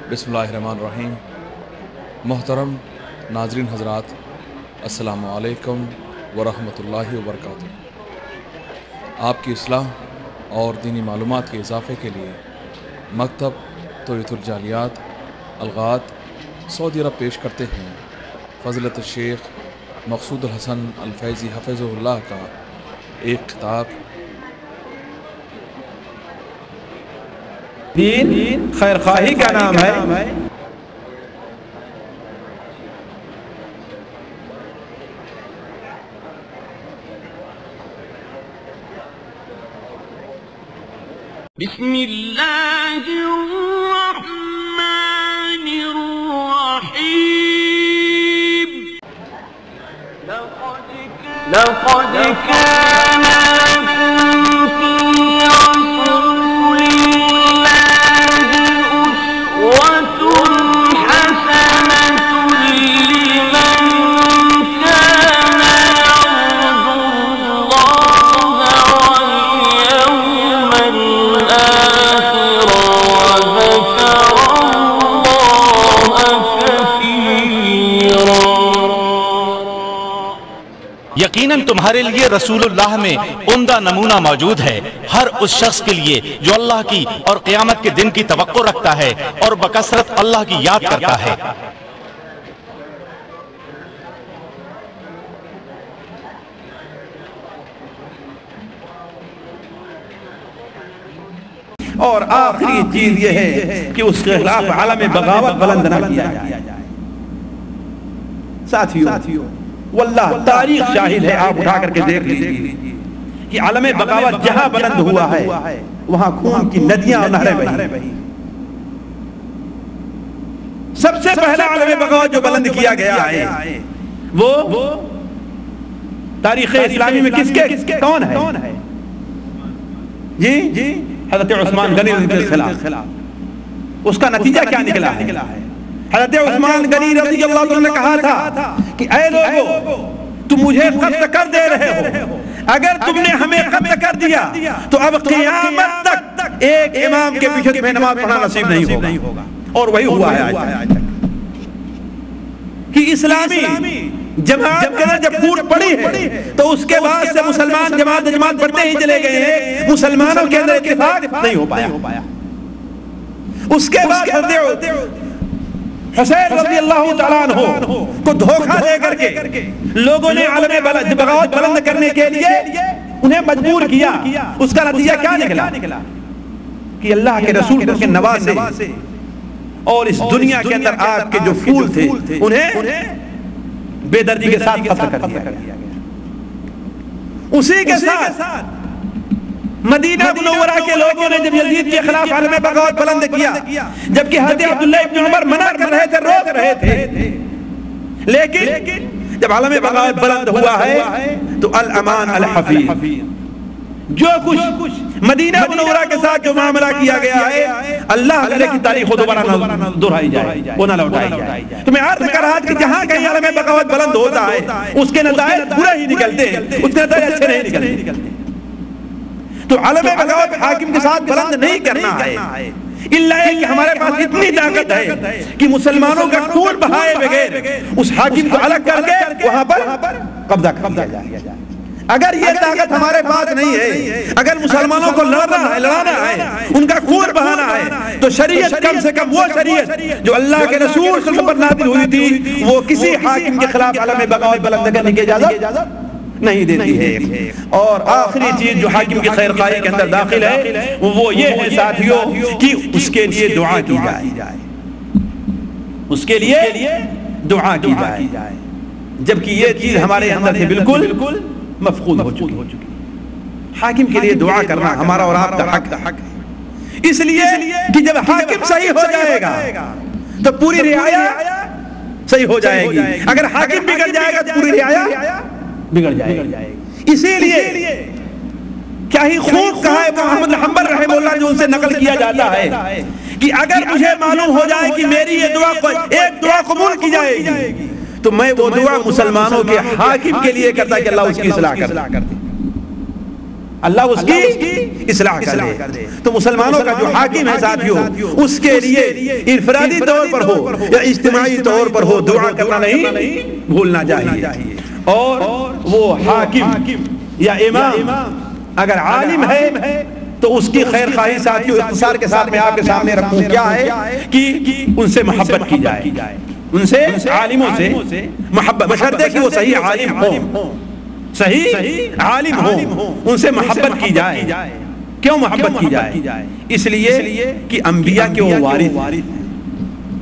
بسم اللہ الرحمن الرحیم۔ محترم ناظرین حضرات، السلام علیکم ورحمۃ اللہ وبرکاتہ۔ آپ کی اصلاح اور دینی معلومات کے اضافے کے لیے مکتب توحید الجالیات الغات سعودی عرب پیش کرتے ہیں فضیلت الشیخ مقصود الحسن الفیضی حفظہ اللہ کا ایک خطاب۔ دین خیر خواہی کا نام ہے۔ بسم اللہ الرحمن الرحیم۔ لقد كان لكم في رسول الله أسوة حسنة لمن كان يرجو الله واليوم الآخر وذكر الله كثيرا۔ یقیناً تمہارے لیے رسول اللہ میں عمدہ نمونہ موجود ہے، ہر اس شخص کے لیے جو اللہ کی اور قیامت کے دن کی توقع رکھتا ہے اور بکثرت اللہ کی یاد کرتا ہے۔ اور آخری چیز یہ ہے کہ اس کے خلاف عالم بغاوت بلند نہ کیا جائے۔ ساتھیو واللہ تاریخ شاہد ہے، آپ اٹھا کر کے دیکھ لیجیے کہ عالم بغاوت جہاں بلند ہوا ہے وہاں خون کی ندیاں اور نہریں بہی۔ سب سے پہلا عالم بغاوت جو بلند کیا گیا ہے وہ تاریخ اسلامی میں کس کے کون ہے؟ جی حضرت عثمان غنی کے خلاف۔ اس کا نتیجہ کیا نکلا ہے؟ حضرت عثمان غنی رضی اللہ عنہ نے کہا تھا کہ اے لوگو، تم مجھے قتل کر دے رہے ہو، اگر تم نے ہمیں قتل کر دیا تو اب قیامت تک ایک امام کے پیچھے تمہیں نماز پڑھنا نصیب نہیں ہوگا۔ اور وہی ہوا ہے آج تک کہ اسلامی جماعت کے اندر جب پھوٹ پڑی ہے تو اس کے بعد سے مسلمان جماعت بڑھتے ہی چلے گئے ہیں، مسلمانوں کے اندر اتفاق نہیں ہو پایا۔ اس کے بعد حضرت حسین رضی اللہ تعالیٰ عنہ کو دھوکہ دے کر کے لوگوں نے عالم بغاوت بلند کرنے کے لیے انہیں مجبور کیا۔ اس کا نتیجہ کیا نکلا کہ اللہ کے رسول کے نواسے اور اس دنیا کے اندر آگ کے جو پھول تھے انہیں بے دردی کے ساتھ قتل کر دیا گیا۔ اسی کے ساتھ مدینہ منورہ کے لوگوں نے جب یزید کے خلاف عالم بغاوت بلند کیا، جبکہ حضرت عبداللہ ابن عمر منع کر رہے تھے، روک رہے تھے، لیکن جب عالم بغاوت بلند ہوا ہے تو الامان الحفیظ، جو کچھ مدینہ منورہ کے ساتھ جو معاملہ کیا گیا ہے، اللہ علیہ کی تاریخ کو دوبارہ نہ دہرائی جائے، وہ نہ لوٹائی جائے۔ تو میں عرض کر رہا کہ جہاں کہیں عالم بغاوت بلند ہوتا ہے اس کے نتائج برے ہی نکلتے ہیں، اس کے نتائج اچھے نہیں نکلتے۔ تو عالم بغاوت حاکم کے ساتھ بلند نہیں کرنا ہے، اللہ کہ ہمارے پاس اتنی طاقت ہے کہ مسلمانوں کا خون بہائے بغیر اس حاکم کو الگ کر کے وہاں پر قبضہ کیا جائے۔ اگر یہ طاقت ہمارے پاس نہیں ہے، اگر مسلمانوں کو لڑانا ہے، ان کا خون بہانا ہے، تو شریعت کم سے کم وہ شریعت جو اللہ کے رسول صلی اللہ علیہ وسلم پر نازل ہوئی تھی وہ کسی حاکم کے خلاف عالم بغاوت بلند کرنے کی اجازت نہیں دیتی ہے۔ اور آخری چیز جو حاکم کی خیر خواہی کے اندر داخل ہے وہ یہ ہے ساتھیوں کہ اس کے لیے دعا کی جائے، اس کے لیے دعا کی جائے، جبکہ یہ چیز ہمارے اندر سے بالکل مفقود ہو چکی۔ حاکم کے لیے دعا کرنا ہمارا اور آپ کا حق ہے، اس لیے کہ جب حاکم صحیح ہو جائے گا تو پوری رعایا صحیح ہو جائے گی، اگر حاکم بگڑ جائے گا تو پوری رعایا بگڑ جائے گی۔ اسی لیے کیا ہی خوب کہا ہے محمد حنبل رحمہ اللہ جو ان سے نقل کیا جاتا ہے کہ اگر مجھے معلوم ہو جائے کہ میری یہ دعا قبول کی جائے گی تو میں وہ دعا مسلمانوں کے حاکم کے لیے کرتا کہ اللہ اس کی اصلاح کر دے۔ اللہ اس کی اصلاح کر دے. تو مسلمانوں کا جو حاکم ہے ساتھیوں، اس کے لیے انفرادی طور پر ہو یا اجتماعی طور پر ہو دعا کرنا نہیں بھولنا چاہیے. اور وہ حاکم یا امام اگر عالم ہے تو اس کی خیر خواہی ساتھیوں اختصار کے ساتھ میں آپ کے سامنے رکھوں کیا ہے کہ ان سے محبت کی جائے، ان سے عالموں سے محبت، بشرطے کہ وہ صحیح عالم ہوں، صحیح عالم ہوں، ان سے محبت کی جائے. کیوں محبت کی جائے؟ اس لیے کہ انبیاء کے وہ وارث ہیں،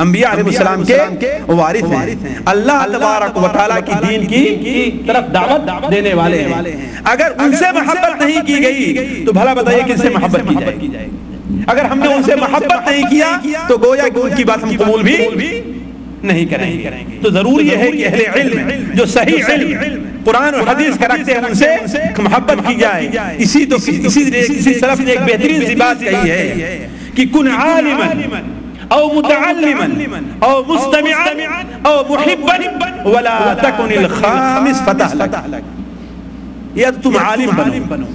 انبیاء علیہ السلام کے وارث ہیں، اللہ تبارک و تعالیٰ کی دین کی طرف دعوت دینے والے ہیں. اگر ان سے محبت نہیں کی گئی تو بھلا بتائیے کس سے محبت کی جائے گی؟ اگر ہم نے ان سے محبت نہیں کیا تو گویا کہ ان کی بات ہم قبول بھی نہیں کریں گے. تو ضروری ہے کہ اہل علم جو صحیح علم قرآن اور حدیث کا رکھتے ہیں ان سے محبت کی جائے. اسی سلف نے ایک بہترین سی بات کہی ہے کہ کن عالما او متعلما او مستمعا او محبا ولا تکن الخامس فتح لک. یا تم عالم بنو،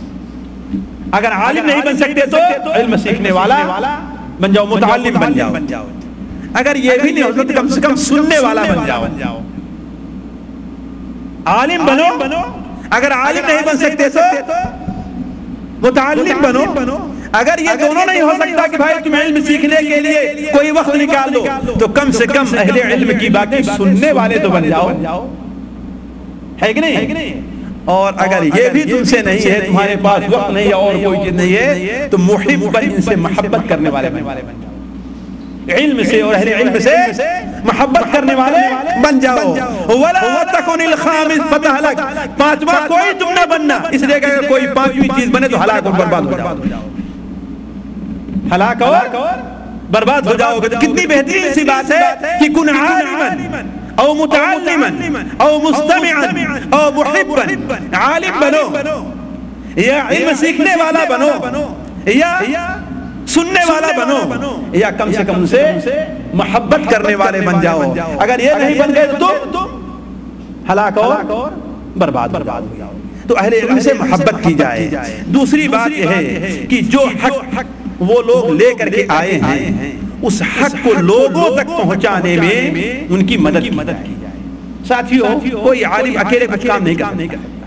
اگر عالم نہیں بن سکتے تو علم سیکھنے والا بن جاؤ، متعلم بن جاؤ. اگر یہ بھی نہیں ہو سکتا کم سے کم سننے والا بن جاؤ. عالم بنو، اگر عالم نہیں بن سکتے تو متعلم بنو. اگر یہ دونوں نہیں ہو سکتا کہ بھائی تم علم سیکھنے کے لیے کوئی وقت نکال دو تو کم سے کم اہل علم کی باقی سننے والے تو بن جاؤ، ہے کہ نہیں؟ اور اگر یہ بھی تم سے نہیں ہے، تمہارے پاس وقت نہیں ہے اور کوئی چیز نہیں ہے، تو محب ان سے محبت کرنے والے بن جاؤ، علم سے اور اہل علم سے محبت کرنے والے بن جاؤ. وَلَا تَكُنِ الْخَامِسَ فَتَحْ لَكَ. پانچواں کوئی تم نہ بننا، اس لیے کہ اگر کوئی پانچویں چیز بنے تو ہلاک اور برباد ہو جاؤ، ہلاک اور برباد ہو جاؤ گے. تو کتنی بہترین سی بات ہے کہ کن عالما او متعلما او مستمعا او محبا. عالم بنو یا علم سیکھنے والا بنو یا سننے والا بنو یا کم سے کم سے محبت کرنے والے بن جاؤ. اگر یہ نہیں بن گئے تو تم ہلاک اور برباد ہو جاؤ. تو اہل علم سے محبت کی جائے. دوسری بات یہ ہے کہ جو حق وہ لوگ لے کر کے آئے ہیں اس حق کو لوگوں تک پہنچانے میں ان کی مدد کی جائے. ساتھیوں کوئی عالم اکیلے کچھ کام نہیں کر سکتا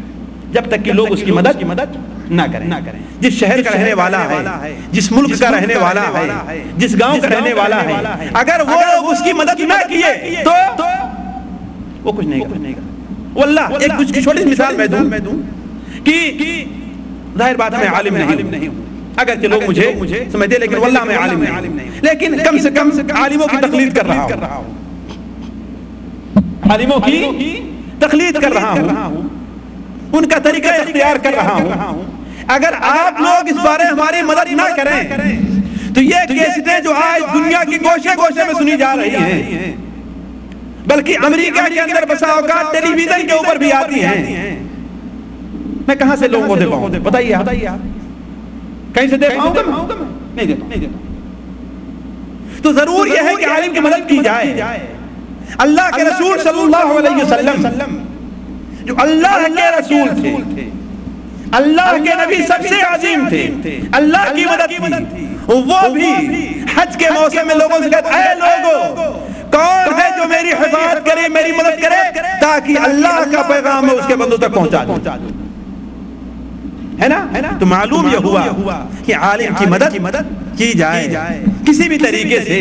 جب تک کہ لوگ اس کی مدد نہ کریں. جس شہر کا رہنے والا ہے، جس ملک کا رہنے والا ہے، جس گاؤں کا رہنے والا ہے، اگر وہ لوگ اس کی مدد نہ کیے تو وہ کچھ نہیں کرے. واللہ ایک کچھ چھوٹی مثال میں دوں کہ ظاہر بات میں عالم نہیں ہوں، اگر کہ لوگ مجھے سمجھتے لیکن واللہ میں عالم نہیں، لیکن کم سے کم عالموں کی تقلید کر رہا ہوں، عالموں کی تقلید کر رہا ہوں، ان کا طریقہ اختیار کر رہا ہوں. اگر آپ لوگ اس بارے ہماری مدد نہ کریں تو یہ کیسٹیں جو آج دنیا کی گوشے گوشے میں سنی جا رہی ہیں، بلکہ امریکہ کے اندر بسا اوقات ٹیلی ویژن کے اوپر بھی آتی ہیں، میں کہاں سے لوگوں کو دے پاؤں؟ بتائیے آپ کہیں سے دے پاؤں گا؟ نہیں دیتا. تو ضرور یہ ہے کہ عالم کی مدد کی جائے. اللہ کے رسول صلی اللہ علیہ وسلم جو اللہ کے رسول تھے، اللہ کے نبی سب سے عظیم تھے، اللہ کی مدد تھی. وہ بھی حج کے موسم میں لوگوں سے کہتے اے لوگوں کون ہے جو میری حفاظت کرے، میری مدد کرے تاکہ اللہ کا پیغام میں اس کے بندوں تک پہنچا دوں. ہے نا؟ تو معلوم یہ ہوا کہ عالم کی مدد کی جائے، کسی بھی طریقے سے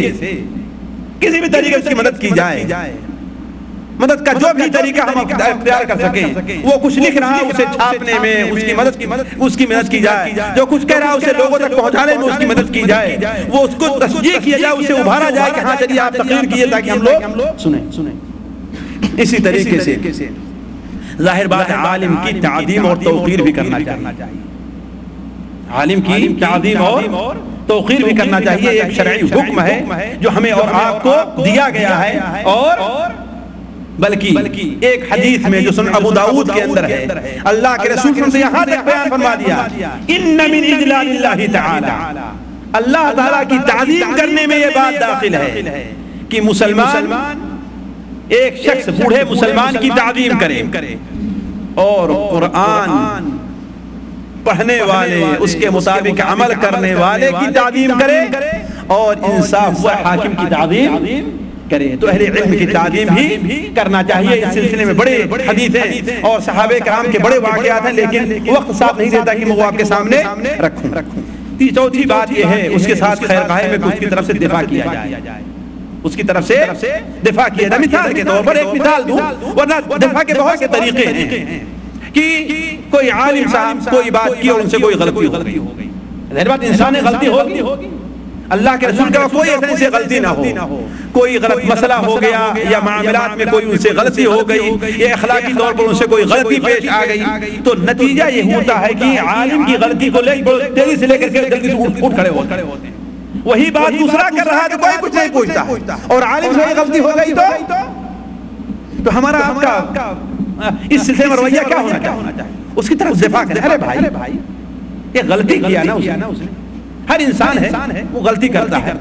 اس کی مدد کی جائے. مدد کا جو بھی طریقہ ہم اختیار کر سکیں، وہ کچھ لکھ رہا ہے اسے چھاپنے میں اس کی مدد کی جائے، جو کچھ کہہ رہا ہے اسے لوگوں تک پہنچانے میں اس کی مدد کی جائے، وہ اس کو تشجیع کیا جائے، اسے ابھارا جائے کہ ہاں چلیے آپ تقریر کیے تاکہ ہم لوگ سنیں. اسی طریقے سے ظاہر بات ہے عالم کی تعظیم اور توقیر بھی کرنا چاہیے. عالم کی تعظیم اور توقیر بھی کرنا چاہیے. ایک شرعی حکم ہے جو ہمیں اور آپ کو دیا گیا ہے، اور بلکہ ایک حدیث میں جو سنن ابو داؤد کے اندر ہے، اللہ کے رسول صلی اللہ علیہ وسلم یہاں تک بیان فرما دیا ان من اجلال اللہ تعالی، اللہ تعالیٰ کی تعظیم کرنے میں یہ بات داخل ہے کہ مسلمان ایک شخص بوڑھے مسلمان کی تعظیم کرے اور قرآن پڑھنے والے اس کے مطابق عمل کرنے والے کی تعظیم کرے اور انصاف ہوا حاکم کی تعظیم کرے. تو اہل علم کی تعظیم بھی کرنا چاہیے. اس سلسلے میں بڑے حدیثیں اور صحابہ کرام کے بڑے واقعات ہیں لیکن وقت ساتھ نہیں دیتا کہ میں وہ آپ کے سامنے رکھوں. چوتھی بات یہ ہے اس کے ساتھ خیر خواہ میں اس کی طرف سے دفاع کیا جائے. اس کی طرف سے دفاع کیا جائے. مثال کے طور پر ایک مثال دوں ورنہ دفاع کے بہت سے طریقے ہیں کہ کوئی عالم صاحب کوئی بات کی اور ان سے کوئی غلطی ہو گئی. ظاہر بات انسان غلطی ہوگی. اللہ کے رسول کا کوئی ایسے سے غلطی نہ ہو. کوئی غلط مسئلہ ہو گیا یا معاملات میں کوئی ان سے غلطی ہو گئی یا اخلاقی طور پر ان سے کوئی غلطی پیش آ گئی تو نتیجہ یہ ہوتا ہے کہ عالم کی غلطی کو تیزی سے لے کر کے جلدی سے اٹھ کھڑے ہوتے ہیں. وہی بات دوسرا کر رہا ہے تو کوئی کچھ نہیں پوچھتا اور عالم سے غلطی ہو گئی تو ہمارا آپ کا اس سلسلے میں رویہ کیا ہونا چاہیے؟ اس کی طرف دفاع کریں. ارے بھائی یہ غلطی کیا نا اس نے. ہر انسان ہے وہ غلطی کرتا ہے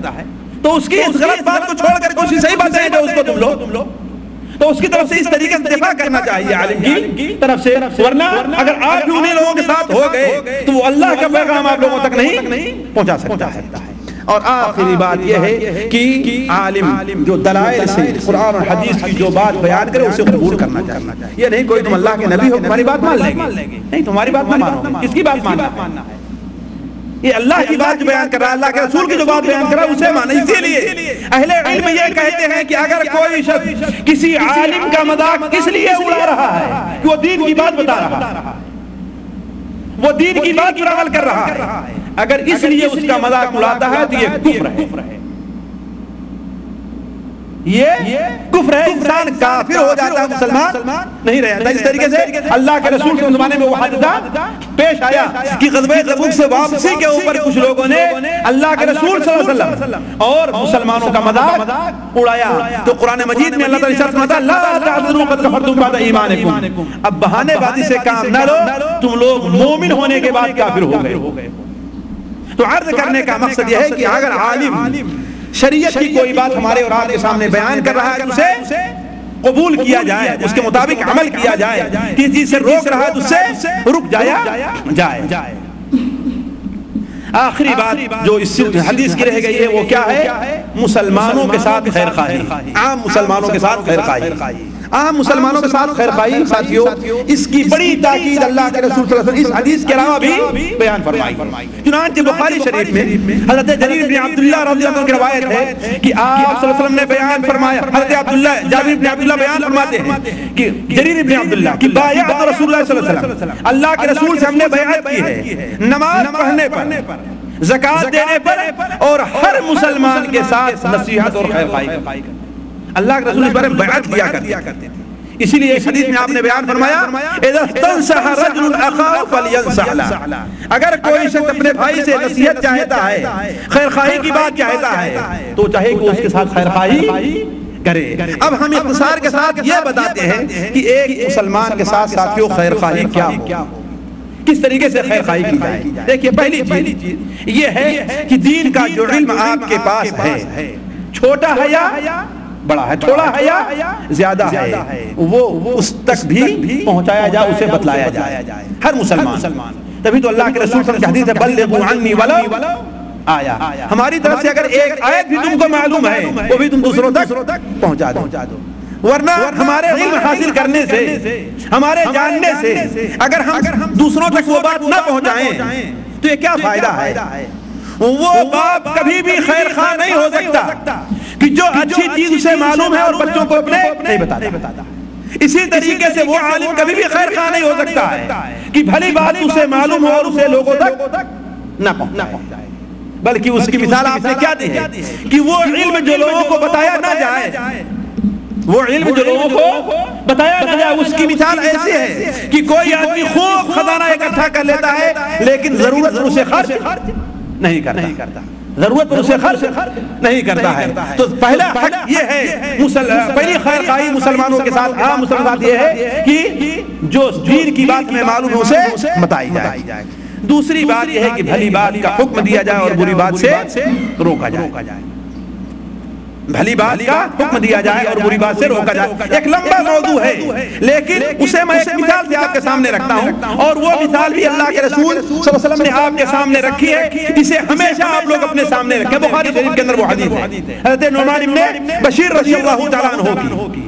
تو اس کی اس غلط بات کو چھوڑ کر کوئی صحیح بات ہے جو اس کو تم لو تو اس کی طرف سے اس طریقے سے دفاع کرنا چاہیے عالم کی طرف سے. ورنہ اگر آپ بھی انہیں لوگوں کے ساتھ ہو گئے تو وہ اللہ کا پیغام آپ لوگوں تک نہیں پہنچا سکتا ہے. اور آخری بات یہ ہے کہ عالم جو دلائل سے قرآن اور حدیث کی جو بات بیان کرے اسے قبول کرنا چاہیے. یہ نہیں کوئی تم اللہ کے نبی ہو تمہاری بات مان لیں گے, نہیں تمہاری بات نہ مانو. کس کی بات ماننا ہے؟ یہ اللہ کی بات بیان کر رہا ہے, اللہ کے رسول کی جو بات بیان کر رہا ہے اسے مانا. اسی لیے اہل علم یہ کہتے ہیں کہ اگر کوئی شخص کسی عالم کا مذاق اس لیے اڑا رہا ہے کہ وہ دین کی بات بتا رہا ہے, وہ دین کی بات پر عمل کر رہا ہے, اگر اس لیے اس کا مذاق اڑاتا ہے تو یہ کفر ہے. یہ کفر ہے. انسان کافر ہو جاتا ہے, مسلمان نہیں رہ جاتا. اس طریقے سے اللہ کے رسول کے زمانے میں وہ حادثہ پیش آیا کہ غزوہ تبوک سے واپسی کے اوپر کچھ لوگوں نے اللہ کے رسول صلی اللہ علیہ وسلم اور مسلمانوں کا مذاق اڑایا. تو قرآن مجید میں اللہ تعالیٰ ارشاد فرماتا ہے لا تعذروا قد کفرتم بعد ایمانکم. اب بہانے بازی سے کام نہ لو, تم لوگ مومن ہونے کے بعد کافر ہو گئے. تو عرض کرنے کا مقصد یہ ہے کہ اگر عالم شریعت کی کوئی بات ہمارے اور آپ کے سامنے بیان کر رہا ہے تو اسے قبول کیا جائے, اس کے مطابق عمل کیا جائے. کسی چیز سے روک رہا ہے تو اس سے رک جائے. آخری بات جو اس حدیث کی رہ گئی ہے وہ کیا ہے؟ مسلمانوں کے ساتھ خیر خواہی. عام مسلمانوں کے ساتھ خیر خواہی. عام مسلمانوں کے ساتھ خیر خواہی ساتھیوں اس کی بڑی تاکید اللہ کے رسول صلی اللہ علیہ وسلم اس حدیث کے علاوہ بھی بیان فرمائی. چنانچہ بخاری شریف میں حضرت جریر بن عبداللہ رضی اللہ عنہ کی روایت ہے کہ آپ صلی اللہ علیہ وسلم نے بیان فرمایا. حضرت جابر بن عبداللہ بیان فرماتے ہیں کہ جریر بن عبداللہ کہ بایعت رسول اللہ صلی اللہ علیہ وسلم, اللہ کے رسول سے ہم نے بیعت کی ہے نماز پڑھنے پر, زکات دینے پر اور ہر مسلمان کے ساتھ نصیحت اور خیر خواہی. اللہ کے رسول اس بارے میں بیعت کیا کرتے تھے. اسی لیے اس حدیث میں آپ نے بیان فرمایا اذا استنصح رجل اخاه فلينصح له. اگر کوئی شخص اپنے بھائی سے نصیحت چاہتا ہے, خیر خواہی کی بات چاہتا ہے تو چاہے کہ اس کے ساتھ خیر خواہی کرے. اب ہم اختصار کے ساتھ یہ بتاتے ہیں کہ ایک مسلمان کے ساتھ ساتھیوں خیر خواہی کیا ہو, کس طریقے سے خیر خواہی کی جائے. دیکھیے پہلی چیز یہ ہے کہ دین کا جو علم آپ کے پاس ہے, چھوٹا ہے یا بڑا ہے, تھوڑا ہے یا زیادہ ہے, وہ اس تک بھی پہنچایا جائے, اسے بتلایا جائے. ہر مسلمان. تبھی تو اللہ کے رسول صلی اللہ علیہ وسلم کی حدیث ہے بلغوا عنی ولو آیا. ہماری طرف سے اگر ایک آیت بھی تم کو معلوم ہے وہ بھی تم دوسروں تک پہنچا دو. ورنہ ہمارے علم حاصل کرنے سے, ہمارے جاننے سے اگر ہم دوسروں تک وہ بات نہ پہنچائیں تو یہ کیا فائدہ ہے؟ وہ باپ کبھی بھی خیر خواہ نہیں ہو سکتا کہ جو اچھی چیز اسے معلوم ہے اور بچوں کو اپنے نہیں بتاتا. اسی طریقے سے وہ عالم کبھی بھی خیر خواہ نہیں ہو سکتا ہے کہ بھلی بات اسے معلوم ہو اور اسے لوگوں تک نہ پہنچائے. بلکہ اس کی مثال آپ نے کیا دی ہے کہ وہ علم جو لوگوں کو بتایا نہ جائے, وہ علم جو لوگوں کو بتایا نہ جائے, اس کی مثال ایسی ہے کہ کوئی آدمی خوب خزانہ اکٹھا کر لیتا ہے لیکن ضرورت پر اسے خرچ نہیں کرتا. ضرورت پر اسے خرچ نہیں کرتا ہے. تو پہلا حق یہ ہے, پہلی خیر خواہی مسلمانوں کے ساتھ, عام مسلمان یہ ہے کہ جو دین کی بات میں معلوم ہے اسے بتائی جائے. دوسری بات یہ ہے کہ بھلی بات کا حکم دیا جائے اور بری بات سے روکا جائے. بھلی بات کا حکم دیا جائے اور بری بات سے روکا جائے. ایک لمبا موضوع ہے لیکن اسے میں ایک مثال سے آپ کے سامنے رکھتا ہوں, اور وہ مثال بھی اللہ کے رسول صلی اللہ علیہ وسلم نے آپ کے سامنے رکھی ہے. اسے ہمیشہ آپ لوگ اپنے سامنے رکھیں. بخاری شریف کے اندر وہ حدیث ہے حضرت نعمان بن بشیر رضی اللہ تعالیٰ عنہ کی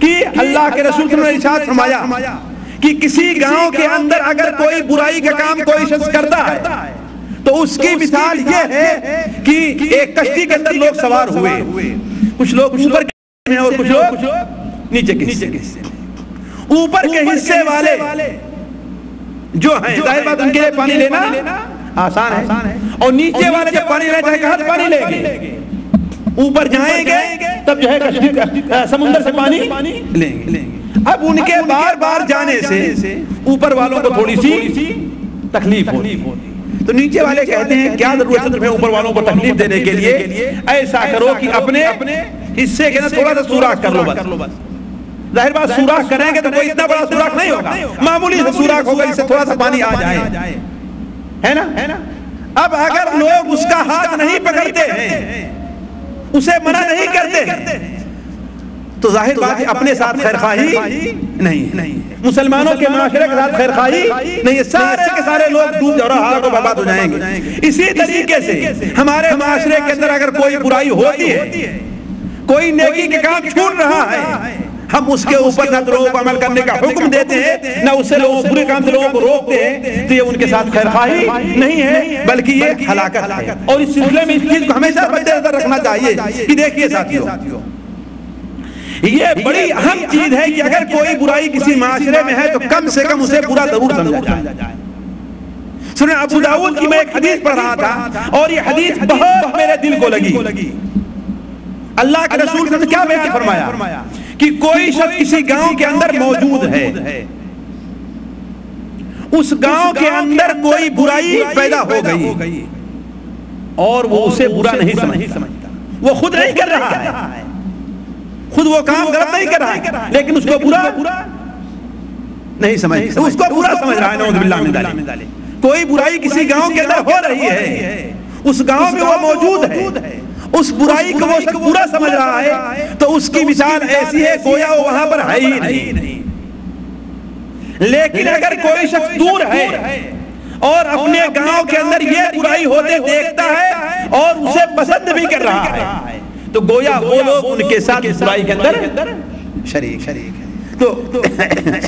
کہ اللہ کے رسول نے ارشاد فرمایا کہ کسی گاؤں کے اندر اگر کوئی برائی کا کام کوئی شخص کرتا ہے تو اس کی مثال یہ ہے کہ ایک کشتی کے اندر لوگ سوار ہوئے, کچھ لوگ اوپر کے ہیں اور کچھ لوگ نیچے کے حصے. اوپر کے حصے والے جو ہیں ظاہر بات ان کے لیے پانی لینا آسان ہے, اور نیچے والے جب پانی لینا چاہے کہاں سے پانی لیں گے؟ اوپر جائیں گے تب جو ہے کشتی سمندر سے پانی لیں گے. اب ان کے بار بار جانے سے اوپر والوں کو تھوڑی سی تکلیف ہوتی, تو نیچے والے کہتے ہیں کیا ضرورت ہے تمہیں اوپر والوں کو تکلیف دینے کے لیے, ایسا کرو کہ اپنے حصے کے اندر تھوڑا سا سوراخ کر لو بس. ظاہر بات سوراخ کریں گے تو کوئی اتنا بڑا سوراخ نہیں ہوگا, معمولی سے سوراخ ہوگا جس سے تھوڑا سا پانی آ جائے, ہے نا. اب اگر لوگ اس کا ہاتھ نہیں پکڑتے ہیں, اسے منع نہیں کرتے, تو ظاہر بات اپنے ساتھ خیرخواہی نہیں, مسلمانوں کے معاشرے کے ساتھ خیرخواہی نہیں, سارے کے سارے لوگ ڈوب اور حالات و برباد ہو جائیں گے. اسی طریقے سے ہمارے معاشرے کے اندر اگر کوئی برائی ہوتی ہے, کوئی نیکی کے کام چھوٹ رہا ہے, ہم اس کے اوپر نہ تو لوگوں کو عمل کرنے کا حکم دیتے ہیں نہ اس سے لوگوں برے کام سے لوگوں کو روکتے ہیں, تو یہ ان کے ساتھ خیرخواہی نہیں ہے بلکہ یہ ہلاکت ہے. اور اس سلسلے میں اس چیز کو ہمیشہ مد نظر رکھنا چاہیے کہ دیکھیے ساتھیو, یہ بڑی اہم چیز ہے کہ اگر کوئی برائی کسی معاشرے میں ہے تو کم سے کم اسے برا ضرور سمجھا جائے. سنیں ابو داؤد کی میں ایک حدیث پڑھ رہا تھا اور یہ حدیث بہت میرے دل کو لگی. اللہ کے رسول نے کیا بیان فرمایا کہ کوئی شخص کسی گاؤں کے اندر موجود ہے, اس گاؤں کے اندر کوئی برائی پیدا ہو گئی اور وہ اسے برا نہیں سمجھتا, وہ خود نہیں کر رہا ہے, خود وہ کام غلط نہیں کر رہا ہے, لیکن اس کو برا نہیں سمجھتا, اس کو برا سمجھ رہا ہے. نعوذ باللہ من ذالک. کوئی برائی کسی گاؤں کے اندر ہو رہی ہے, اس گاؤں میں وہ موجود ہے, اس برائی کو وہ شخص برا سمجھ رہا ہے, تو اس کی مثال ایسی ہے گویا وہ وہاں پر ہے ہی نہیں. لیکن اگر کوئی شخص دور ہے اور اپنے گاؤں کے اندر یہ برائی ہوتے دیکھتا ہے اور اسے پسند بھی کر رہا ہے, تو گویا وہ لوگ ان کے ساتھ اس برائی کے اندر شریک ہے. تو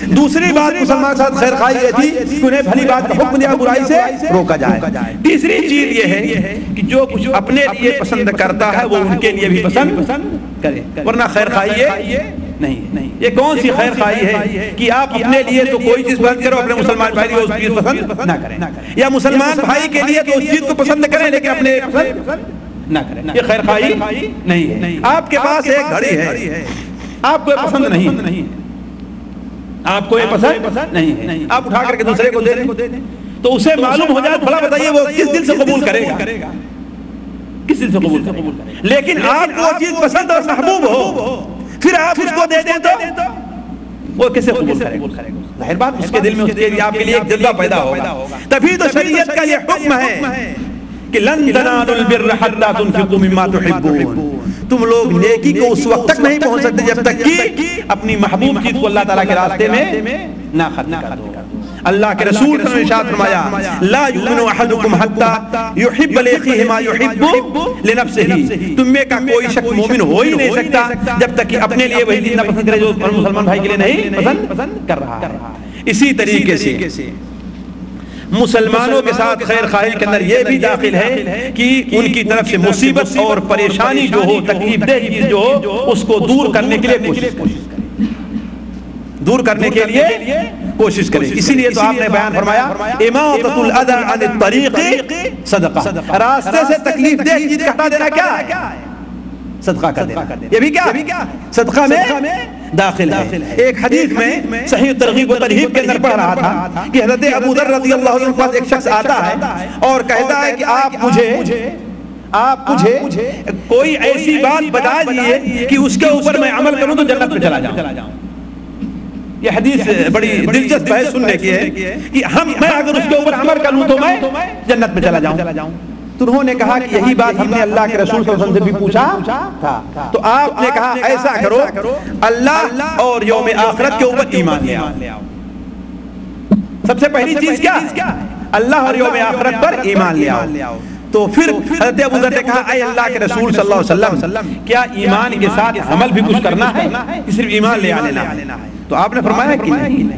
دوسری بات مسلمان ساتھ خیرخواہی یہ تھی کہ انہیں بھلی بات کا حکم دیا, برائی سے روکا جائے. تیسری چیز یہ ہے کہ جو کچھ اپنے لیے پسند کرتا ہے وہ ان کے لیے بھی پسند کرے, ورنہ خیرخواہی نہیں. یہ کون سی خیرخواہی ہے کہ آپ اپنے لیے تو کوئی چیز پسند کرو, اپنے مسلمان بھائی کو اس چیز پسند نہ کریں, یا مسلمان بھائی کے لیے تو اس چیز کو پسند کریں لیکن اپنے پسند نہ کریں. یہ خیرخواہی نہیں ہے. آپ کے پاس ایک گھڑی ہے, آپ کو پسند نہیں, آپ کو یہ پسند نہیں ہے, آپ اٹھا کر کے دوسرے کو دے دیں تو اسے معلوم ہو جائے, بھلا بتائیے وہ کس دل سے قبول کرے گا, کس دل سے قبول کرے گا. لیکن آپ کو وہ چیز پسند اور محبوب ہو, پھر آپ اس کو دے دیں تو وہ کیسے قبول کرے گا؟ ظاہر بات اس کے دل میں اس کے لیے آپ کے لیے ایک جذبہ پیدا ہوگا. تبھی تو شریعت کا یہ حکم ہے کہ لن تنالوا البر حتى تنفقوا مما تحبون, تم لوگ نیکی کو اس وقت تک نہیں پہنچ سکتے جب تک کہ اپنی محبوب چیز کو اللہ تعالیٰ کے راستے میں نہ خرچ کر دو. اللہ کے رسول نے ارشاد فرمایا لا یؤمن احدکم حتی یحب لاخیہ ما یحب لنفسہ, تم میں کا کوئی شخص مومن ہو ہی نہیں سکتا جب تک کہ اپنے لیے وہی چیز نہ پسند کرے جو مسلمان بھائی کے لیے نہیں پسند کر رہا ہے. اسی طریقے سے مسلمانوں کے ساتھ خیر خواہی کے اندر یہ بھی داخل ہے کہ ان کی طرف سے مصیبت اور پریشانی جو ہو, تکلیف دہ چیز جو ہو, اس کو دور کرنے کے لیے کوشش کریں. اسی لیے تو آپ نے بیان فرمایا اماطۃ الاذى عن الطریق صدقہ, راستے سے تکلیف دہ چیز ہٹا دینا کیا ہے؟ صدقہ کر دینا. یہ بھی کیا صدقہ میں داخل ہے. ایک حدیث میں صحیح ترغیب و ترہیب کے اندر پڑھ رہا تھا کہ حضرت ابو ذر رضی اللہ عنہ کے پاس ایک شخص آتا ہے اور کہتا ہے کہ آپ مجھے کوئی ایسی بات بتا دیجئے کہ اس کے اوپر میں عمل کروں تو جنت میں چلا جاؤں. یہ حدیث بڑی دلچسپ ہے سننے کی ہے کہ میں اگر اس کے اوپر عمل کروں تو میں جنت میں چلا جاؤں. تو انہوں نے کہا کہ یہی بات ہم نے اللہ کے رسول صلی اللہ علیہ وسلم سے بھی پوچھا تھا، تو آپ نے کہا ایسا کرو اللہ اور یوم آخرت کے اوپر ایمان لے آؤ۔ سب سے پہلی چیز کیا؟ اللہ اور یوم آخرت پر ایمان لے آؤ۔ تو پھر حضرت ابو ذر نے کہا اے اللہ کے رسول صلی اللہ علیہ وسلم کیا ایمان کے ساتھ عمل بھی کچھ کرنا ہے کہ صرف ایمان لے آنا ہے؟ تو آپ نے فرمایا کہ نہیں،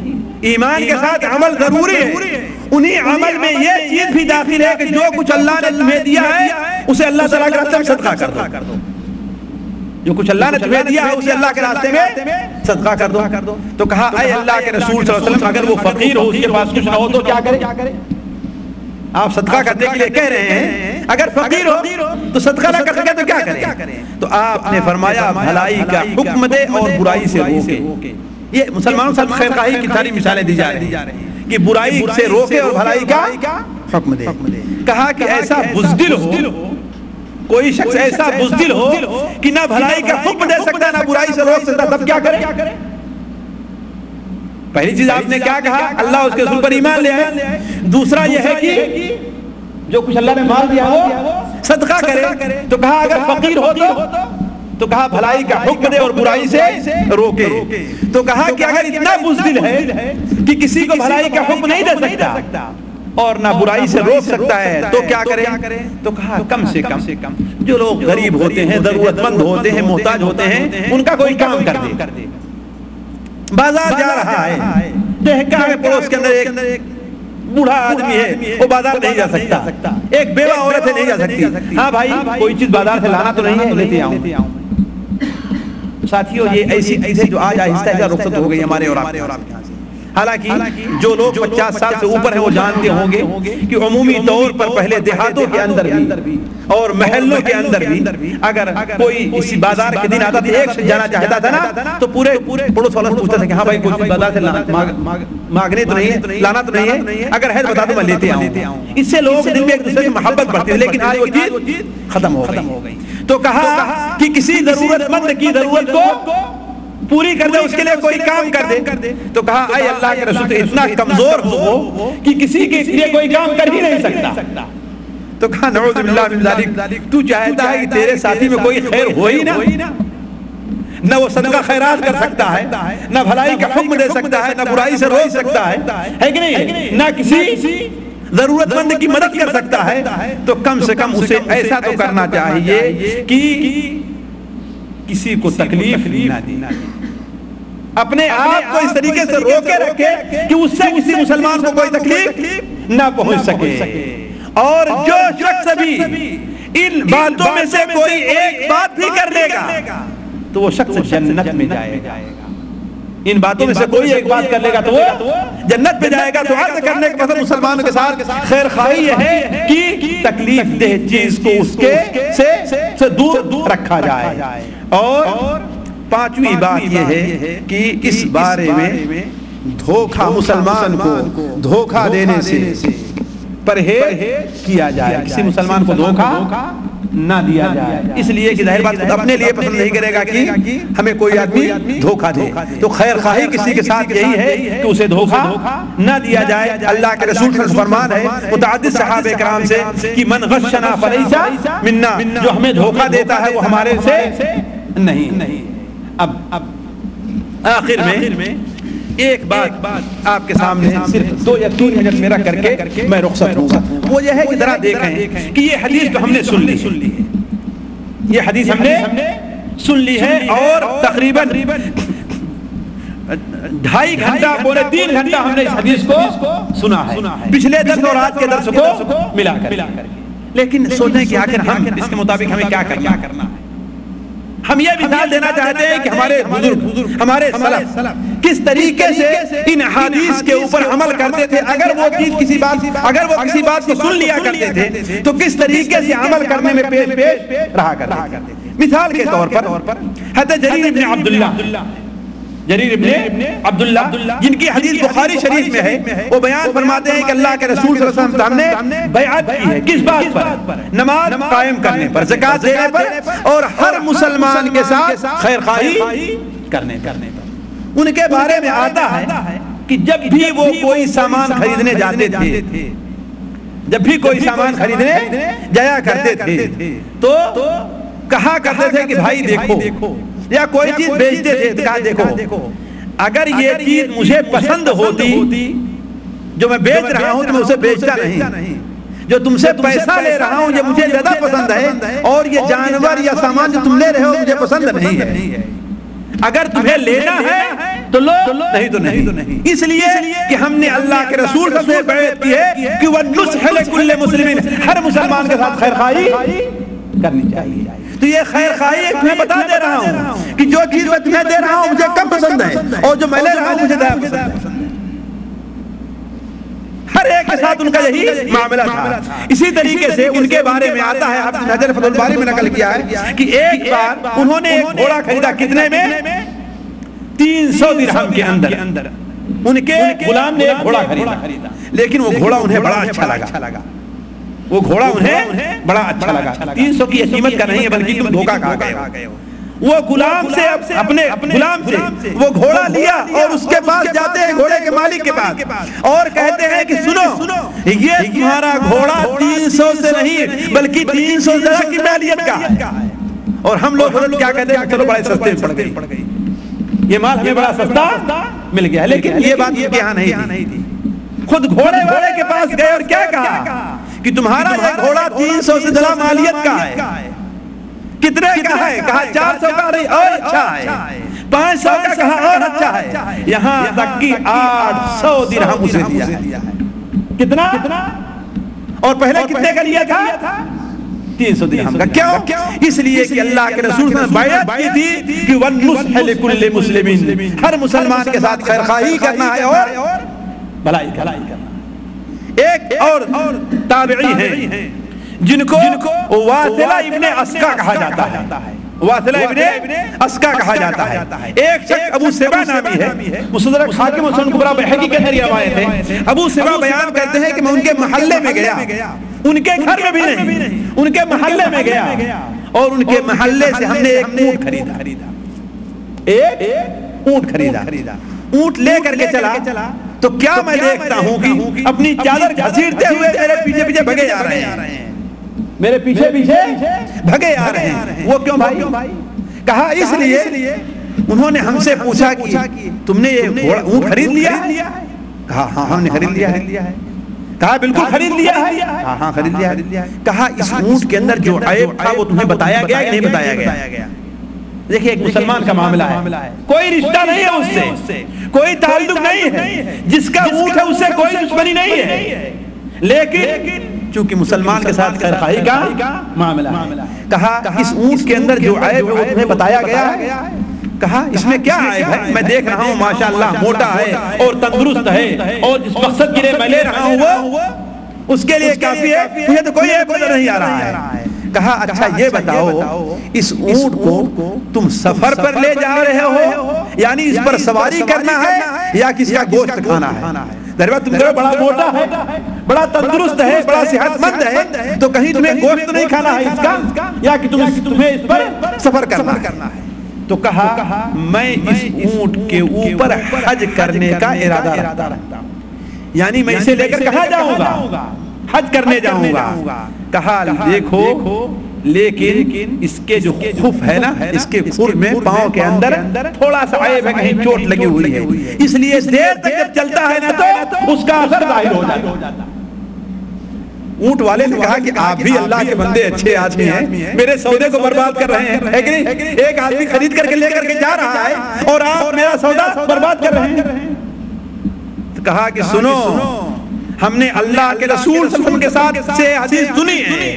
ایمان کے ساتھ عمل ضروری ہے، انہی عمل میں یہ چیز بھی داخل ہے کہ جو کچھ اللہ نے تمہیں دیا ہے اسے اللہ تعالیٰ کے راستے میں صدقہ کر دو، جو کچھ اللہ نے تمہیں دیا ہے اسے اللہ کے راستے میں صدقہ کر دو۔ تو کہا اے اللہ کے رسول صلی اللہ علیہ وسلم اگر وہ فقیر ہو، اس کے پاس کچھ نہ ہو تو کیا کرے؟ آپ صدقہ کرنے کے لیے کہہ رہے ہیں اگر فقیر ہو تو صدقہ نہ کر سکے تو کیا کرے؟ تو آپ نے فرمایا بھلائی کا حکم دے اور برائی سے روکے۔ یہ مسلمانوں سے خیر خواہی کی ساری مثالیں دی جا رہی ہیں کہ برائی سے روکے اور بھلائی کا حکم دے۔ کہا کہ ایسا بزدل ہو، کوئی شخص ایسا بزدل ہو کہ نہ بھلائی کا حکم دے سکتا نہ برائی سے روک سکتا، تب کیا کرے؟ پہلی چیز آپ نے کیا کہا؟ اللہ اس کے رسول پر ایمان لے آئے۔ دوسرا یہ ہے کہ جو کچھ اللہ نے مال دیا وہ صدقہ کرے۔ تو کہا اگر فقیر ہو تو کہا بھلائی کا حکم دے اور برائی سے روکے۔ تو کہا کہ اگر اتنا بزدل ہے کہ کسی کو بھلائی کا حکم نہیں دے سکتا اور نہ برائی سے روک سکتا ہے تو کیا کرے؟ تو کہا کم سے کم جو لوگ غریب ہوتے ہیں، ضرورت مند ہوتے ہیں، محتاج ہوتے ہیں، ان کا کوئی کام کر دے۔ بازار جا رہا ہے، دیکھا ہے پڑوس کے اندر ایک بوڑھا آدمی ہے، وہ بازار نہیں جا سکتا، ایک بیوہ عورت ہے نہیں جا سکتی، ہاں بھائی کوئی چیز بازار سے لانا تو نہیں ہے، لیتے آؤں۔ ساتھیوں یہ ایسی چیزیں جو آج آہستہ آہستہ رخصت ہو گئی ہمارے اور آپ کے یہاں سے۔ حالانکہ جو لوگ 50 سال سے اوپر ہیں وہ جانتے ہوں گے کہ عمومی طور پر پہلے دیہاتوں کے اندر بھی اور محلوں کے اندر بھی اگر کوئی اسی بازار کے دن آتا تھا، ایک سے جانا چاہتا تھا نا تو پورے پڑوس والوں سے پوچھتا تھا کہ ہاں بھائی کوئی بازار سے مانگنے تو نہیں ہے، لانا تو نہیں ہے، اگر ہے تو بتا دو میں لیتے آؤں۔ اس سے لوگوں کے دل میں ایک دوسرے سے محبت بڑھتی ہے، لیکن آج وہ چیز ختم ہو گئی۔ تو کہا کہ کسی ضرورت مند کی ضرورت کو پوری کر دے، اس کے لیے کوئی کام کر دے۔ تو کہا اے اللہ کے رسول اتنا کمزور ہو کہ کسی کے لیے کوئی کام کر ہی نہیں سکتا۔ تو کہا نعوذ باللہ من ذالک، تو چاہتا ہے کہ تیرے ساتھی میں کوئی خیر ہو ہی نہ وہ صدقہ خیرات کر سکتا ہے، نہ بھلائی کا حکم دے سکتا ہے، نہ برائی سے روک سکتا ہے کہ نہیں، نہ کسی ضرورت مند کی مدد کر سکتا ہے، تو کم سے کم اسے ایسا تو کرنا چاہیے کہ کسی کو تکلیف نہ دے، اپنے آپ کو اس طریقے سے روکے رکھے کہ اس سے کسی مسلمان کو کوئی تکلیف نہ پہنچ سکے۔ اور جو شخص بھی ان باتوں میں سے کوئی ایک بات بھی کر لے گا تو وہ شخص جنت میں جائے گا۔ ان باتوں میں سے کوئی ایک بات کر لے گا تو وہ جنت میں جائے گا۔ تو عرض کرنے کے بعد مسلمانوں کے ساتھ خیر خواہی یہ ہے کہ تکلیف دہ چیز کو اس کے سے دور رکھا جائے۔ اور پانچویں بات یہ ہے کہ اس بارے میں دھوکہ مسلمان کو دھوکہ دینے سے پرہیز کیا جائے، کسی مسلمان کو دھوکہ نہ دیا جائے، اس لیے کہ ظاہر بات اپنے لیے پسند نہیں کرے گا کہ ہمیں کوئی آدمی دھوکہ دے۔ تو خیر خواہی کسی کے ساتھ یہی ہے کہ اسے دھوکہ نہ دیا جائے۔ اللہ کے رسول کا فرمان ہے متعدد صحابہ کرام سے کہ من غشنا فلیس منا، جو ہمیں دھوکہ دیتا ہے وہ ہمارے سے نہیں۔ اب آخر میں ایک بات آپ کے سامنے صرف 2 یا 3 منٹ میرا کر کے میں رخصت ہوں گا، وہ یہ ہے کہ ذرا دیکھیں کہ یہ حدیث جو ہم نے سن لی ہے، یہ حدیث ہم نے سن لی ہے اور تقریباً 2.5 گھنٹہ پورے 3 گھنٹہ ہم نے اس حدیث کو سنا ہے، پچھلے درس اور آج کے درس کو ملا کر۔ لیکن سوچیں کہ آخر ہم اس کے مطابق ہمیں کیا کرنا ہے۔ ہم یہ مثال دینا چاہتے ہیں کہ ہمارے بزرگ، ہمارے سلف کس طریقے سے ان حدیث کے اوپر عمل کرتے تھے۔ اگر وہ کسی بات کو سن لیا کرتے تھے تو کس طریقے سے عمل کرنے میں پیش رہا کرتے تھے۔ مثال کے طور پر حضرت جریر ابن عبداللہ جن کی حدیث بخاری شریف میں ہے، وہ بیان فرماتے ہیں کہ اللہ کے رسول صلی اللہ علیہ وسلم نے بیعت کی ہے کس بات پر؟ نماز قائم کرنے پر، زکات دینے پر، اور ہر مسلمان کے ساتھ خیر خواہی کرنے پر۔ ان کے بارے میں آتا ہے کہ جب بھی وہ کوئی سامان خریدنے جاتے تھے جب بھی کوئی سامان خریدنے جایا کرتے تھے تو کہا کرتے تھے کہ بھائی دیکھو، یا کوئی چیز بیچتے تھے تو کہا دیکھو اگر یہ چیز مجھے پسند ہوتی جو میں بیچ رہا ہوں تو میں اسے بیچتا نہیں، جو تم سے پیسہ لے رہا ہوں یہ مجھے زیادہ پسند ہے، اور یہ جانور یا سامان جو تم لے رہے ہو مجھے پسند نہیں ہے، اگر تمہیں لینا ہے تو لو، نہیں تو نہیں۔ اس لیے کہ ہم نے اللہ کے رسول سے بیعت کی ہے کہ وَالنُّصْحَ لِكُلِّ مُسْلِمٍ، ہر مسلمان کے ساتھ خیر خواہی کرنی چاہیے۔ تو یہ خیر خواہی تمہیں بتا دے رہا ہوں کہ جو چیز میں تمہیں دے رہا ہوں مجھے کم پسند ہے، اور جو میں لے رہا ہوں مجھے زیادہ پسند ہے۔ ہر ایک کے ساتھ ان کا یہی معاملہ تھا۔ اسی طریقے سے ان کے بارے میں آتا ہے، حافظ حجر فتح الباری میں نقل کیا ہے کہ ایک بار انہوں نے ایک گھوڑا خریدا، کتنے میں؟ 300 درہم کے اندر۔ ان کے غلام نے ایک گھوڑا خریدا، لیکن وہ گھوڑا انہیں بڑا اچھا لگا، وہ گھوڑا انہیں بڑا اچھا لگا۔ 300 کی قیمت کا نہیں ہے بلکہ تم دھوکہ کھا گئے ہو۔ وہ غلام سے اپنے غلام سے وہ گھوڑا لیا اور اس کے پاس جاتے ہیں، گھوڑے کے مالک کے پاس، اور کہتے ہیں کہ سنو یہ تمہارا گھوڑا 300 سے نہیں بلکہ 300 درہم کی مالیت کا ہے۔ اور ہم لوگ کیا کہتے ہیں؟ چلو بڑے سستے پڑ گئی، یہ مال ہمیں بڑا سستا مل گیا، لیکن یہ بات ان کے یہاں نہیں تھی۔ خود گھوڑے والے کے پاس گئے اور کیا کہا کہ تمہارا یہ گھوڑا 300 سے زیادہ مالیت کا ہے۔ کتنے کا ہے؟ کہا 400 کا، نہیں اور اچھا ہے۔ 500 کا، کہا اور اچھا ہے۔ یہاں تک کہ 800 درہم اسے دیا ہے۔ کتنا؟ اور پہلے کتنے کا لیا تھا؟ 300 درہم کا۔ کیوں؟ اس لیے کہ اللہ کے رسول نے بیعت کی تھی کہ وَالنُّصْحَ لِكُلِّ مُسْلِمٍ، ہر مسلمان کے ساتھ خیر خواہی کرنا ہے اور بھلائی کرنا۔ ایک اور تابعی ہیں جن کو واصلہ ابن اسقا کہا جاتا ہے، واصلہ ابن اسقا کہا جاتا ہے۔ ایک شخص ابو سبا نامی ہے، مصدرک حاکم و سنن کبریٰ بحقی کے اندر روایت ہے۔ ابو سبا بیان کرتے ہیں کہ میں ان کے محلے میں گیا، ان کے گھر میں بھی نہیں، ان کے محلے میں گیا، اور ان کے محلے سے ہم نے ایک اونٹ خریدا۔ اونٹ لے کر کے چلا تو کیا میں دیکھتا ہوں کہ اپنی چادر گھسیٹتے ہوئے میرے پیچھے پیچھے بھگے جا رہے ہیں، میرے پیچھے پیچھے بھگے آ رہے ہیں۔ وہ کیوں بھائی؟ کہا اس لیے انہوں نے ہم سے پوچھا کہ تم نے یہ اونٹ خرید لیا؟ کہا ہاں ہم نے خرید لیا ہے۔ کہا بالکل خرید لیا ہے؟ ہاں خرید لیا ہے۔ کہا اس اونٹ کے اندر جو عیب تھا وہ تمہیں بتایا گیا کہ نہیں بتایا گیا؟ دیکھیں ایک مسلمان کا معاملہ ہے، کوئی رشتہ نہیں ہے اس سے، کوئی تعلق نہیں ہے، جس کا اونٹ ہے اس سے کوئی دشمنی نہیں ہے، لیکن چونکہ مسلمان کے ساتھ خیر خواہی کا معاملہ ہے۔ کہا اس اونٹ کے اندر جو عیب ہے وہ تمہیں بتایا گیا ہے؟ کہا اس میں کیا عیب ہے؟ میں دیکھ رہا ہوں ماشاءاللہ موٹا ہے اور تندرست ہے، اور جس مقصد کے لیے میں لے رہا ہوں وہ اس کے لیے کافی ہے، مجھے تو کوئی عیب نظر نہیں آ رہا ہے۔ کہا اچھا یہ بتاؤ اس اونٹ کو تم سفر پر لے جا رہے ہو، یعنی اس پر سواری کرنا ہے یا کسی کا گوشت کھانا ہے؟ دروازہ تم کہو بڑا موٹا ہے، بڑا تندرست ہے، بڑا صحت مند ہے، تو کہیں تمہیں گوشت نہیں کھانا ہے اس کا، یا کہ تمہیں اس پر سفر کرنا ہے؟ تو کہا میں اس اونٹ کے اوپر حج کرنے کا ارادہ رکھتا ہوں، یعنی میں اسے لے کر کہاں جاؤں گا؟ حج کرنے جاؤں گا۔ کہا دیکھو لیکن اس کے جو خف ہے نا، اس کے کھر میں پاؤں کے اندر تھوڑا سا عیب ہے، کہیں چوٹ لگی ہوئی ہے، اس لیے دیر تک جب چلتا ہے نا تو اس کا اثر ظاہر ہو جاتا۔ اونٹ والے نے کہا کہ آپ بھی اللہ کے بندے اچھے آدمی ہیں، میرے سودے کو برباد کر رہے ہیں، ہے کہ نہیں؟ ایک آدمی خرید کر کے لے کر کے جا رہا ہے اور آپ میرا سودا برباد کر رہے ہیں۔ کہا کہ سنو، ہم نے اللہ کے رسول صلی اللہ علیہ وسلم کے ساتھ سے حدیث سنی ہے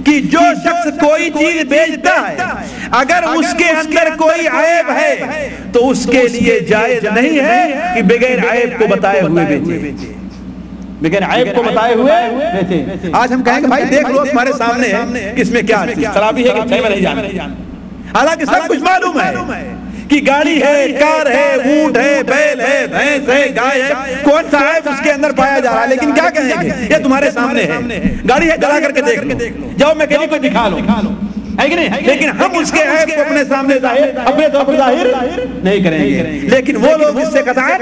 کہ جو شخص کوئی چیز بیچتا ہے اگر اس کے اندر کوئی عیب ہے تو اس کے لیے جائز نہیں ہے کہ بغیر عیب کو بتائے ہوئے بیچے، بغیر عیب کو بتائے ہوئے بیچے۔ آج ہم کہیں کہ بھائی دیکھ لو تمہارے سامنے ہے کہ اس میں کیا چیز خرابی ہے کہ صحیح میں نہیں جانتے، حالانکہ سب کچھ معلوم ہے کہ گاڑی ہے، کار ہے، اونٹ ہے، بیل ہے، بھینس ہے، گائے ہے، کون سا عیب اس کے اندر پایا جا رہا ہے، لیکن کیا کہیں گے یہ تمہارے سامنے ہے، گاڑی ہے چلا کر کے دیکھ لو، جاؤ میکینک کو دکھا لو، ہے کہ نہیں؟ لیکن ہم اس کے عیب کو اپنے سامنے ظاہر، اپنے طور پر ظاہر نہیں کریں گے۔ لیکن وہ لوگ اس سے قطعاً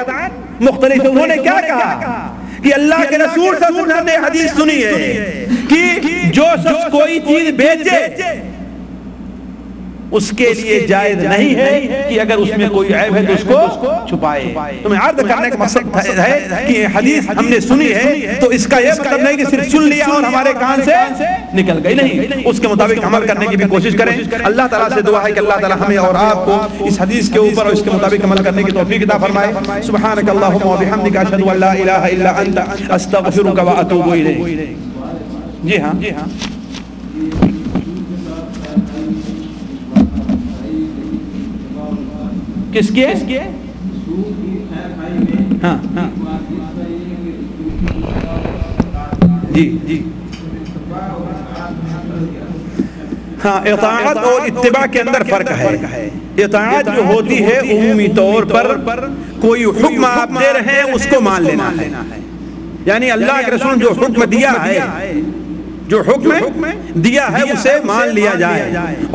مختلف ہیں، انہوں نے کیا کہا کہ اللہ کے رسول صلی اللہ علیہ وسلم نے حدیث سنی ہے کہ جو شخص کوئی چیز بیچے اس کے لیے جائز نہیں ہے کہ اگر اس میں کوئی عیب ہے تو اس کو چھپائے. تو میں عرض کرنے کا مقصد ہے کہ یہ حدیث ہم نے سنی ہے تو اس کا یہ مطلب نہیں کہ صرف سن لیا اور ہمارے کان سے نکل گئی، نہیں، اس کے مطابق عمل کرنے کی بھی کوشش کریں. اللہ تعالیٰ سے دعا ہے کہ اللہ تعالیٰ ہمیں اور آپ کو اس حدیث کے اوپر اور اس کے مطابق عمل کرنے کی توفیق عطا فرمائے. سبحانک اللہم و بحمدک اشہد ان لا الہ الا انت استغفرک و اتوب الیک. جی ہاں کس کے؟ ہاں جی ہاں، اطاعت اور اتباع کے اندر فرق ہے. اطاعت جو ہوتی ہے عمومی طور پر کوئی حکم آپ دے رہے ہیں اس کو مان لینا ہے، یعنی اللہ کے رسول جو حکم دیا ہے، جو حکم دیا ہے اسے مان لیا جائے.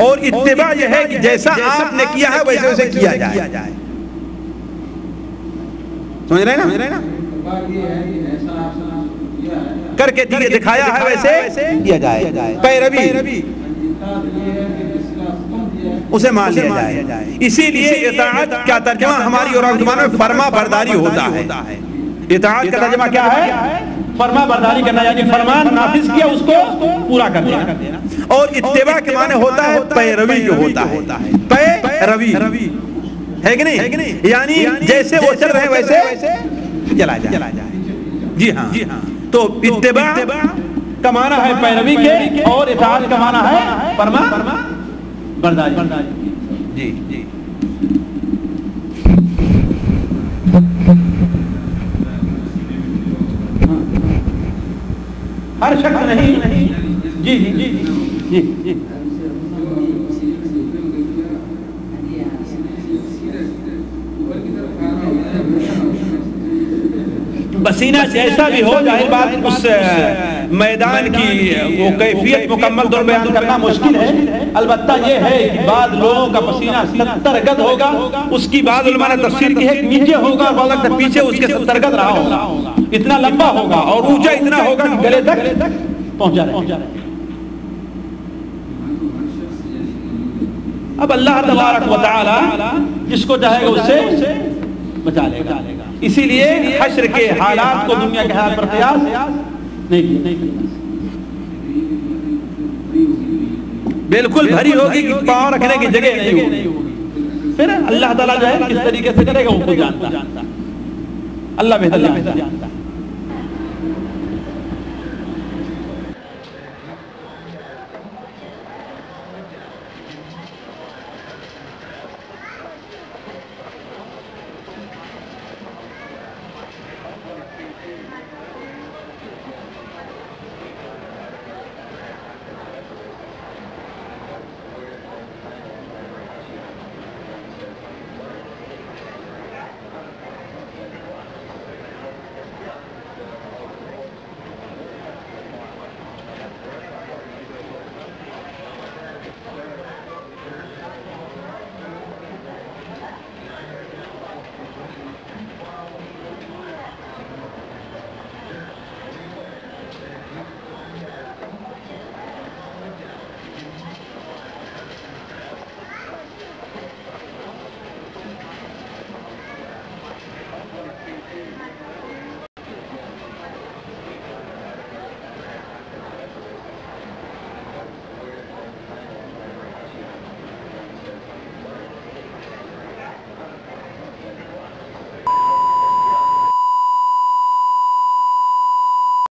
اور اتباع یہ ہے کہ جیسا آپ نے کیا ہے ویسے ویسے کیا جائے. سمجھ رہے نا؟ کر کے دکھایا ہے ویسے کیا جائے، پیروی اسے مان لیا جائے. اسی لیے اطاعت کا ترجمہ ہماری اور زبانوں میں فرما برداری ہوتا ہے. اطاعت کا ترجمہ کیا ہے؟ فرما برداری کرنا، یعنی فرمان نافذ کیا اس کو پورا کر دینا. اور اتباع کے معنی ہوتا ہے پیروی، جو ہوتا ہے پیروی ہے کہ نہیں، یعنی جیسے وہ چل رہے ہیں ویسے چلا جائے. جی ہاں، تو اتباع کا معنی ہے پیروی کے اور اطاعت کا معنی ہے فرما برداری. جی ہر شخص نہیں. جی پسینہ جیسا بھی ہو، ظاہر بات اس میدان کی وہ کیفیت مکمل طور بیان کرنا مشکل ہے. البتہ یہ ہے کہ بعض لوگوں کا پسینہ 70 گز ہوگا، اس کی بعض علماء نے تفسیر کی ہے کہ نیچے ہوگا، بعض پیچھے اس کے 70 گز رہا ہوگا. اتنا لمبا ہوگا اور اونچا اتنا ہوگا کہ گلے تک پہنچا رہے. اب اللہ تبارک و تعالی جس کو چاہے گا اس سے بچا لے گا. اسی لیے حشر کے حالات کو دنیا کے حالات پر قیاس نہیں کرنا. بالکل بھری ہوگی کہ پاؤں رکھنے کی جگہ نہیں ہوگی. پھر اللہ تعالیٰ جو ہے کس طریقے سے کرے گا وہ خود جانتا. اللہ بہتر جانتا.